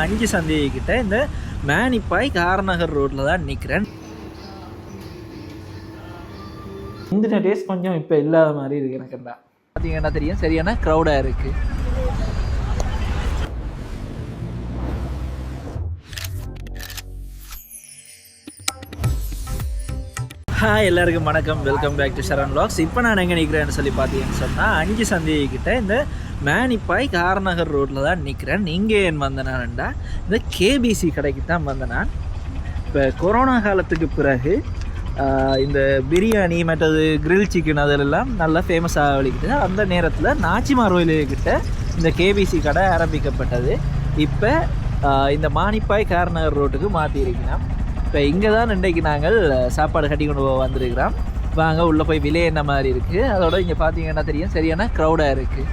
5 சந்தைக்கிட்ட இந்த மேனிப்பாய் காரநகர் ரோட்டில் தான் நிற்கிறேன். முந்தின டேஸ் கொஞ்சம் இப்போ இல்லாத மாதிரி இருக்கு எனக்கு. பார்த்தீங்கன்னா தெரியும், சரியான க்ரௌடாக இருக்குது. ஹாய் எல்லாருக்கும் வணக்கம், welcome back to Charan vlogs. இப்போ நான் எங்கே நிற்கிறேன்னு சொல்லி பார்த்தீங்கன்னு சொன்னால் 5 சந்தைக்கிட்ட இந்த மேனிப்பாய் காரநகர் ரோட்டில் தான் நிற்கிறேன். இங்கே ஏன் வந்தேனான்டா இந்த கேபிசி கடைக்கு தான் வந்தேன் நான். இப்போ கொரோனா காலத்துக்கு பிறகு இந்த பிரியாணி மற்றது கிரில் சிக்கன் அதெல்லாம் நல்லா ஃபேமஸாக வலிக்கிட்டு அந்த நேரத்தில் நாச்சிமார் கோயிலுக்கிட்ட இந்த கேபிசி கடை ஆரம்பிக்கப்பட்டது. இப்போ இந்த மானிப்பாய் காரநகர் ரோட்டுக்கு மாற்றிருக்கிறோம். இப்போ இங்கே தான் இன்றைக்கு நாங்கள் சாப்பாடு கட்டி கொண்டு வந்திருக்கிறோம். வாங்க உள்ளே போய் விலை என்ன மாதிரி இருக்குது. அதோட இங்கே பார்த்தீங்கன்னா தெரியும், சரியான க்ரௌடாக இருக்குது.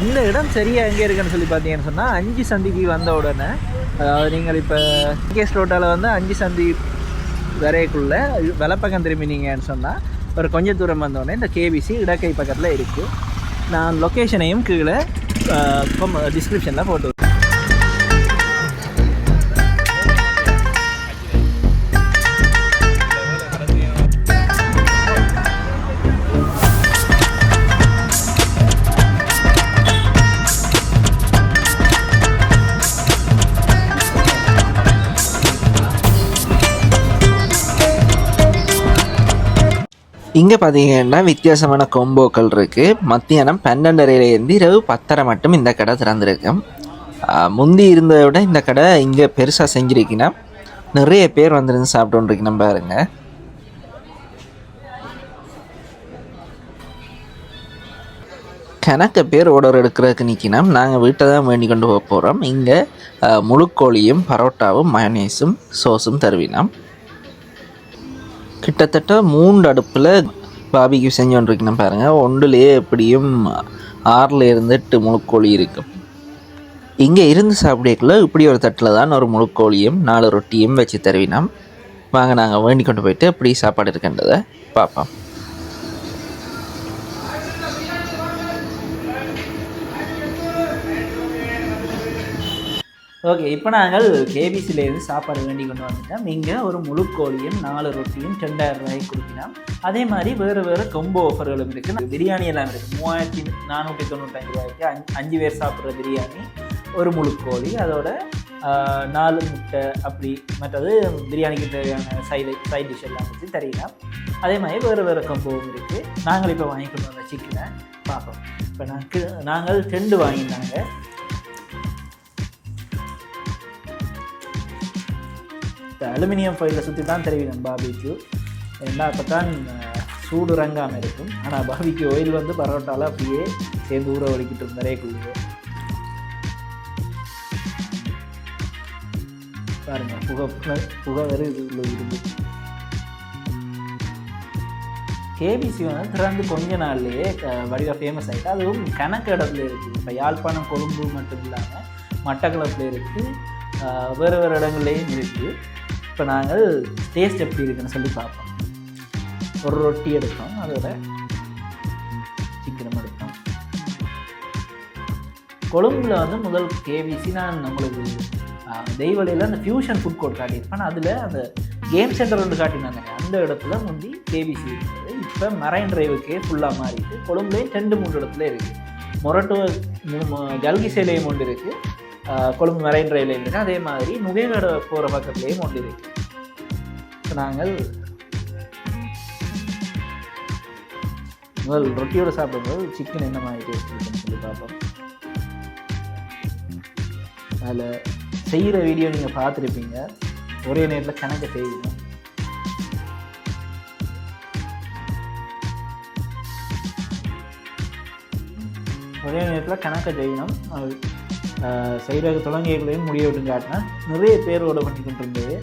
இந்த இடம் சரியாக எங்கே இருக்குன்னு சொல்லி பார்த்தீங்கன்னு சொன்னால் 5 சந்திக்கு வந்த உடனே, அதாவது நீங்கள் இப்போ கேஸ் ரோட்டால் வந்து 5 சந்தி வரைக்குள்ளே வலப்பக்கம் திரும்பினீங்கன்னு சொன்னால் ஒரு கொஞ்சம் தூரம் வந்தோடனே இந்த கேபிசி இடக்கை பக்கத்தில் இருக்குது. நான் லொக்கேஷனையும் கீழே டிஸ்கிரிப்ஷனில் போட்டு. இங்கே பார்த்தீங்கன்னா வித்தியாசமான கொம்போக்கள் இருக்குது. மத்தியானம் 12:30 இரவு 10:30 மட்டும் இந்த கடை திறந்துருக்கு. முந்தி இருந்ததை விட இந்த கடை இங்கே பெருசாக செஞ்சுருக்கினா நிறைய பேர் வந்துருந்து சாப்பிட்டுருக்கணும் பாருங்க. கணக்க பேர் ஆர்டர் எடுக்கிறதுக்கு நிற்கினோம். நாங்கள் வீட்டை தான் வேண்டி கொண்டு போக போகிறோம். இங்கே முழுக்கோழியும் பரோட்டாவும் மயோனீஸும் சோஸும் தருவினோம். கிட்டத்தட்ட 3 அடுப்பில் பாபிக்கு செஞ்சு கொண்டிருக்கணும் பாருங்கள். ஒன்றுலேயே எப்படியும் 6-8 முழுக்கோழி இருக்கும். இங்கே இருந்து சாப்பிடக்குள்ள இப்படி ஒரு தட்டில் தான் ஒரு முழுக்கோழியும் 4 ரொட்டியும் வச்சு தருவினோம். வாங்க நாங்கள் வேண்டி கொண்டு போயிட்டு எப்படி சாப்பாடு இருக்கின்றதை பார்ப்போம். ஓகே, இப்போ நாங்கள் கேபிசிலேருந்து சாப்பாடு வேண்டி கொண்டு வந்துட்டோம். இங்கே ஒரு முழுக்கோழியும் 4 ரொட்டியும் 2000 ரூபாய்க்கு கொடுக்கலாம். அதே மாதிரி வேறு வேறு கொம்போ ஆஃபர்களும் இருக்குது. பிரியாணி எல்லாம் இருக்குது. 3495 ரூபாய்க்கு 5 பேர் சாப்பிட்ற பிரியாணி, ஒரு முழுக்கோழி, அதோட 4 முட்டை அப்படி மற்றது பிரியாணிக்கு தேவையான சைட் டிஷ் எல்லாம் வச்சு தரலாம். அதே மாதிரி வேறு வேறு கொம்போவும் இருக்குது. நாங்கள் இப்போ வாங்கி கொண்டு வந்த சிக்கனை பார்ப்போம். இப்போ நாங்கள் 2 வாங்கினாங்க. அலுமினியம் ஃபைலில் சுற்றி தான் தெரிவிக்கணும் பாபிக்கு. ஏன்னா அப்போ தான் சூடு இறங்காமல் இருக்கும். ஆனால் பாபிக்கு ஆயில் வந்து பரோட்டாவில் அப்படியே சேர்ந்து ஊற வலிக்கிட்டு இருந்தாரே குளிர் பாருங்கள். புகை வேறு இது இருந்து கேபிசி வந்து திறந்து கொஞ்ச நாள்லேயே வடிவாக ஃபேமஸ் ஆகிட்டு. அதுவும் கணக்கு இடத்துல இருக்குது. இப்போ யாழ்ப்பாணம், கொழும்பு மட்டும் இல்லாமல் மட்டக்களப்பில் இருக்குது, வேறு வேறு இடங்கள்லேயும் இருக்குது. இப்போ நாங்கள் டேஸ்ட் எப்படி இருக்குன்னு சொல்லி பார்ப்போம். ஒரு ரொட்டி எடுத்தோம், அதோட சிக்கனும் எடுத்தோம். கொழும்பில் வந்து முதல் கேபிசி நான் உங்களுக்கு தெய்வலையில் அந்த ஃபியூஷன் ஃபுட் கோர்ட் காட்டியிருப்பேன். அதில் அந்த கேம் சென்டர் ஒன்று காட்டினாங்க. அந்த இடத்துல முந்தி கேபிசி இருக்குது. இப்போ மரைன் டிரைவுக்கே ஃபுல்லாக மாறிட்டு கொழும்புலேயும் 2-3 இடத்துல இருக்குது. மொரட்டோ ஜல்கி சேலையும் ஒன்று இருக்குது, கொழும்பு மரைன் டிரைவ்லையும் இருக்குது. அதே மாதிரி நுகைகடை போகிற பக்கத்துலேயும் ஒன்று இருக்குது. இப்போ நாங்கள் முதல் ரொட்டியோடு சாப்பிடும்போது சிக்கன் என்ன மாதிரி டேஸ்ட் இருக்குன்னு சொல்லி பார்ப்போம். அதில் செய்கிற வீடியோ நீங்கள் பார்த்துருப்பீங்க. ஒரே நேரத்தில் கணக்கு செய்யணும். ஒரே நேரத்தில் கணக்கை செய்யணும். செய்கிறதுக்கு தொடங்கியங்களையும் முடிய விட்டு காட்டினா நிறைய பேரோட பண்ணி கொண்டு இருந்தது.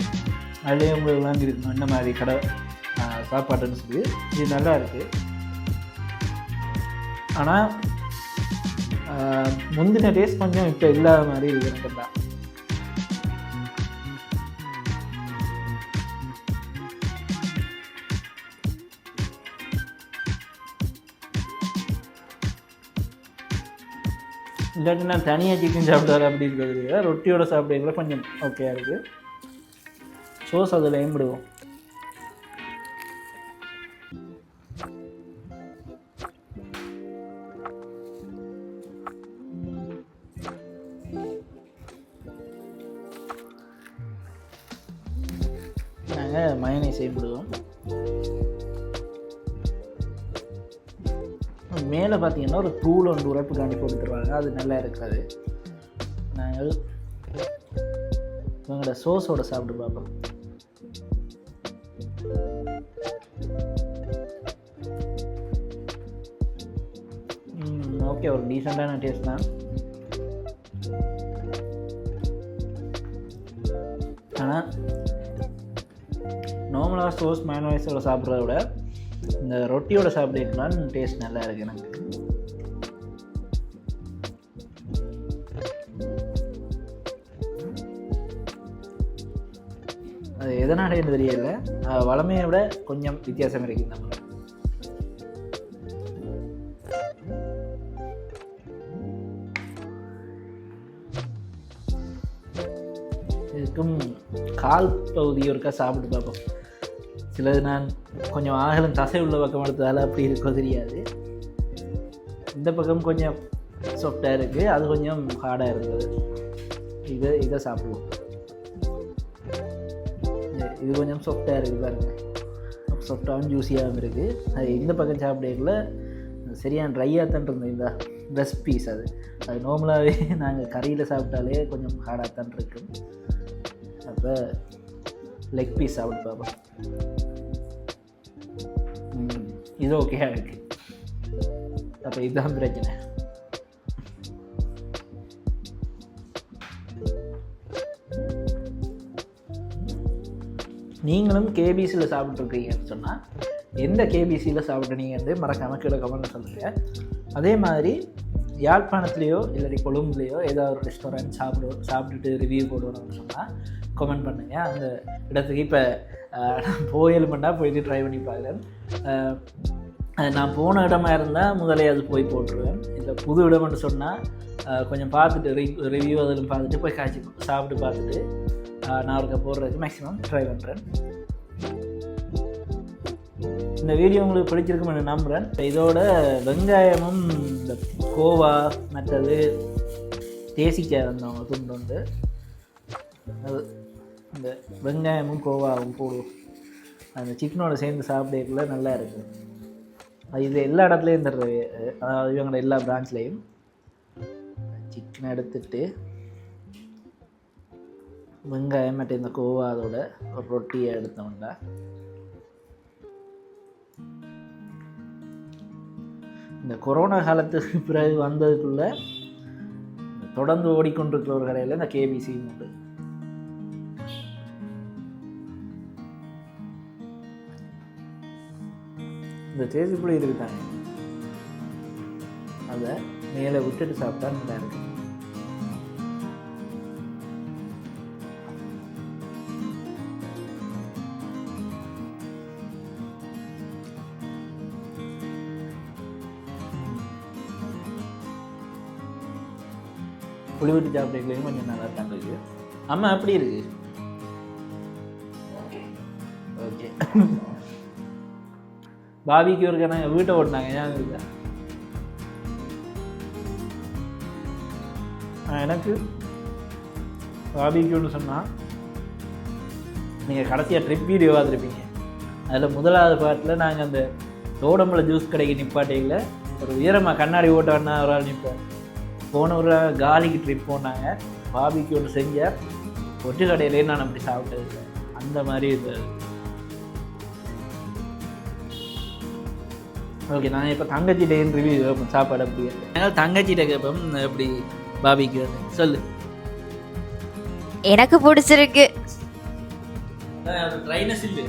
அதிலே உங்களுக்கு விளங்கிருக்கணும் இந்த மாதிரி கடை சாப்பாடுன்னு சொல்லி. இது நல்லா இருக்குது. ஆனால் முந்தின டேஸ்ட் கொஞ்சம் இப்போ இல்லாத மாதிரி இருக்குன்னு. இல்லாட்டி நான் தனியாக சிக்கன் சாப்பிட்டாரு அப்படி இருக்கிறது ரொட்டியோட சாப்பிட்றதுல கொஞ்சம் ஓகேயா இருக்குது. சோஸ் அதில் ஏம்பிடுவோம். நாங்கள் மயோனைஸ் செய்யப்படுவோம். மேலே பார்த்தீங்கன்னா ஒரு தூள் ஒன்று உரைப்புக்காண்டி போட்டுருவாங்க, அது நல்லா இருக்காது. நாங்கள் இவங்களோட சோஸோட சாப்பிட்டு பார்ப்போம். ஓகே, ஒரு டீசெண்டான டேஸ்ட் தான். ஆனால் நார்மலாக சோஸ் மயோனைஸோட சாப்பிட்றத விட இந்த ரொட்டியோட சாப்பிட்றதுனால டேஸ்ட் நல்லா இருக்குது எனக்கு. அது எதனால என்ன தெரியல, வளமையை விட கொஞ்சம் வித்தியாசம் இருக்குது நம்ம. இதுக்கும் கால் பகுதி ஒருக்கா சாப்பிட்டு பார்ப்போம். சிலது நான் கொஞ்சம் ஆகலம் தசை உள்ள பக்கம் எடுத்ததால் அப்படி இருக்கோ தெரியாது. இந்த பக்கம் கொஞ்சம் சாஃப்டாக இருக்குது, அது கொஞ்சம் ஹார்டாக இருக்குது. இதை சாப்பிடுவோம். இது கொஞ்சம் சாஃப்டாக இருக்குது பாருங்க, சாஃப்டாகவும் ஜூஸியாகவும் இருக்குது. அது இந்த பக்கம் சாப்பிடல சரியான ட்ரையாக தான் இருந்தது. இந்த பிரஸ்ட் பீஸ் அது நார்மலாகவே நாங்கள் கறியில் சாப்பிட்டாலே கொஞ்சம் ஹார்டாக தான் இருக்கும். அப்போ லெக் பீஸ் சாப்பிட்டு பார்ப்போம். இது ஓகேயா இருக்கு. அப்போ இதுதான் பிரச்சனை. நீங்களும் கேபிசியில் சாப்பிட்ருக்கீங்கன்னு சொன்னால் எந்த கேபிசியில் சாப்பிட்றீங்கன்னு மறக்காமல் கீழே கமெண்ட்டில் சொல்லுங்கள். அதே மாதிரி யாழ்ப்பாணத்துலேயோ இல்லாட்டி கொழும்புலேயோ ஏதாவது ஒரு ரெஸ்டாரண்ட் சாப்பிட்டுட்டு ரிவ்யூ போடுவோம்னு சொன்னால் கமெண்ட் பண்ணுங்கள். அந்த இடத்துக்கு இப்போ நான் போயலுமெண்டா போயிட்டு ட்ரை பண்ணி பார்க்குறேன். நான் போன இடமா இருந்தால் முதலே அது போய் போட்டுருவேன். இல்லை புது இடம்னு சொன்னால் கொஞ்சம் பார்த்துட்டு ரிவ்யூ அதில் பார்த்துட்டு போய் காய்ச்சி சாப்பிட்டு பார்த்துட்டு நான் ஒருக்க போடுறதுக்கு மேக்ஸிமம் ட்ரை பண்ணுறேன். இந்த வீடியோ உங்களுக்கு பிடிச்சிருக்குன்னு நம்புகிறேன். இதோட வெங்காயமும் இந்த கோவா மற்றது தேசிக்காய் வந்தவங்க துண்டு உண்டு, அது இந்த வெங்காயமும் கோவாவும் போடுவோம். அந்த சிக்கனோட சேர்ந்து சாப்பிடக்குள்ள நல்லா இருக்கும். இது எல்லா இடத்துலையும் தர்றது, அதாவது இவங்களோட எல்லா பிரான்ச்லேயும். சிக்கனை எடுத்துட்டு வெங்காயம் மற்றும் இந்த கோவா அதோட ஒரு ரொட்டியை எடுத்தோம்னா இந்த கொரோனா காலத்துக்கு பிறகு வந்ததுக்குள்ள தொடர்ந்து ஓடிக்கொண்டிருக்கிற ஒரு கடையில் இந்த கேபிசி உண்டு. இந்த தேசிப்புளி இருக்குதாங்க, அதை மேலே விட்டுட்டு சாப்பிட்டா நல்லா இருக்கு. புளி ஊற்றி சாப்பிட்றதுலையும் கொஞ்சம் நல்லா தான் இருக்குது. ஆமாம், அப்படி இருக்கு. Okay okay. பாபிக்கு ஒரு நாங்கள் வீட்டை ஓட்டினாங்க, ஏன் இருக்கா எனக்கு பாபிக்குன்னு சொன்னால் நீங்கள் கடைசியாக ட்ரிப் வீடியோ பார்த்துருப்பீங்க. அதில் முதலாவது பாட்டில் நாங்கள் அந்த தோடம்பளை ஜூஸ் கடைக்கு நிப்பாட்டையில் ஒரு உயரமாக கண்ணாடி ஓட்டான்னா ஒரு ஆள் நிற்பேன். போன ஒரு காலிக்கு ட்ரிப் போனாங்க, பாபிக்கு ஒன்று செஞ்சார். ஒட்டு கடையிலே நான் அப்படி சாப்பிட்டது அந்த மாதிரி இருந்தது. ஓகே, நான் இப்போ தங்கச்சிட்டே ரிவ்யூ கேட்பேன் சாப்பாடு அப்படி. அதனால் தங்கச்சிட்ட கேட்பேன் எப்படி பாபிக்கு சொல்லு. எனக்கு பிடிச்சிருக்கு. ட்ரைனஸ் இல்லை,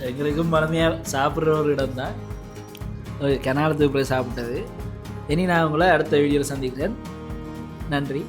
எங்களுக்கும் பழமையாக சாப்பிட்ற ஒரு இடம் தான் கனாலத்துக்கு போய் சாப்பிட்டது. இனி நான் உங்களை அடுத்த வீடியோவில் சந்திக்கிறேன். நன்றி.